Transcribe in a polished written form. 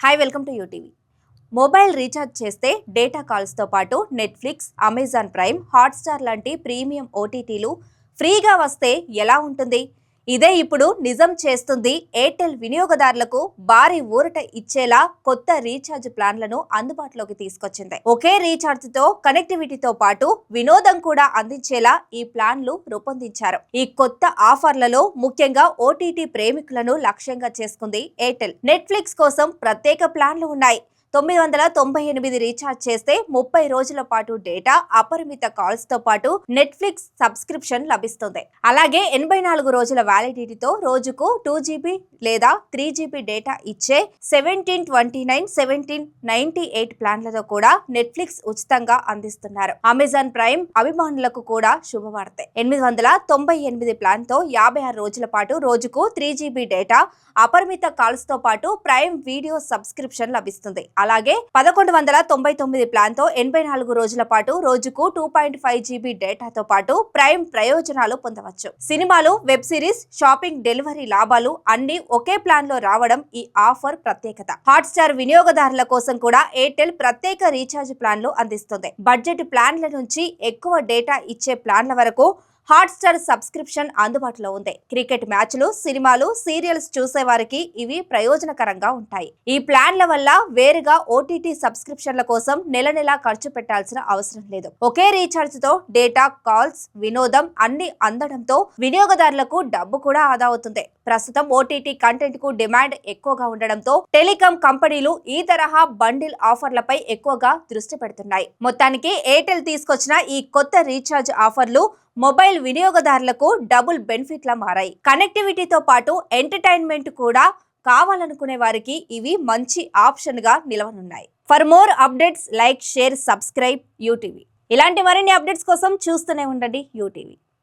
Hi welcome to UTV. Mobile recharge చేస్తే data కాల్స్తో పాటు Netflix, Amazon prime, Hotstar లాంటి premium ఓటీటీలు ఫ్రీగా వస్తే ఎలా ఉంటుంది? ఇదే ఇప్పుడు నిజం చేస్తుంది. ఎయిర్టెల్ వినియోగదారులకు భారీ ఊరట ఇచ్చేలా కొత్త రీఛార్జ్ ప్లాన్లను అందుబాటులోకి తీసుకొచ్చింది. ఒకే రీఛార్జ్ తో కనెక్టివిటీతో పాటు వినోదం కూడా అందించేలా ఈ ప్లాన్లు రూపొందించారు. ఈ కొత్త ఆఫర్లలో ముఖ్యంగా ఓటీటీ ప్రేమికులను లక్ష్యంగా చేసుకుంది ఎయిర్టెల్. నెట్ఫ్లిక్స్ కోసం ప్రత్యేక ప్లాన్లు ఉన్నాయి. 998 రీఛార్జ్ చేస్తే 30 రోజుల పాటు డేటా, అపరిమిత కాల్స్ తో పాటు నెట్ఫ్లిక్స్ సబ్స్క్రిప్షన్ లభిస్తుంది. అలాగే 84 రోజుల వ్యాలిడిటీతో రోజుకు 2GB లేదా 3GB డేటా ఇచ్చే 1729, 1798 ప్లాన్లతో కూడా నెట్ఫ్లిక్స్ ఉచితంగా అందిస్తున్నారు. అమెజాన్ ప్రైమ్ అభిమానులకు కూడా శుభవార్తే. 898 ప్లాన్ తో 56 రోజుల పాటు రోజుకు 3GB డేటా, అపరిమిత కాల్స్ తో పాటు ప్రైమ్ వీడియో సబ్స్క్రిప్షన్ లభిస్తుంది. అలాగే 1199 ప్లాన్ తో 84 రోజుల పాటు రోజుకు 2.5GB డేటాతో పాటు ప్రైమ్ ప్రయోజనాలు పొందవచ్చు. సినిమాలు, వెబ్ సిరీస్, షాపింగ్, డెలివరీ లాభాలు అన్ని ఒకే ప్లాన్ లో రావడం ఈ ఆఫర్ ప్రత్యేకత. హాట్స్టార్ వినియోగదారుల కోసం కూడా ఎయిర్టెల్ ప్రత్యేక రీఛార్జ్ ప్లాన్లు అందిస్తుంది. బడ్జెట్ ప్లాన్ల నుంచి ఎక్కువ డేటా ఇచ్చే ప్లాన్ల వరకు హాట్స్టార్ సబ్స్క్రిప్షన్ అందుబాటులో ఉంది. క్రికెట్ మ్యాచ్లు, సినిమాలు, సీరియల్స్ చూసే వారికి ఇవి ప్రయోజనకరంగా ఉంటాయి. ఈ ప్లాన్ల వల్ల వేరుగా ఓటీటీ సబ్స్క్రిప్షన్ల కోసం నెల ఖర్చు పెట్టాల్సిన అవసరం లేదు. ఒకే రీఛార్జ్ తో డేటా, కాల్స్, వినోదం అన్ని అందడంతో వినియోగదారులకు డబ్బు కూడా ఆదా అవుతుంది. ప్రస్తుతం ఓటీటీ కంటెంట్ కు డిమాండ్ ఎక్కువగా ఉండడంతో టెలికాం కంపెనీలు ఈ తరహా బండిల్ ఆఫర్లపై ఎక్కువగా దృష్టి పెడుతున్నాయి. మొత్తానికి ఎయిర్టెల్ తీసుకొచ్చిన ఈ కొత్త రీఛార్జ్ ఆఫర్లు మొబైల్ వినియోగదారులకు డబుల్ బెనిఫిట్లా మారాయి. కనెక్టివిటీతో పాటు ఎంటర్టైన్మెంట్ కూడా కావాలనుకునే వారికి ఇవి మంచి ఆప్షన్ గా నిలవనున్నాయి. For more updates like, share, subscribe UTV. ఇలాంటి మరిన్ని అప్డేట్స్ కోసం చూస్తూనే ఉండండి యూటీవీ.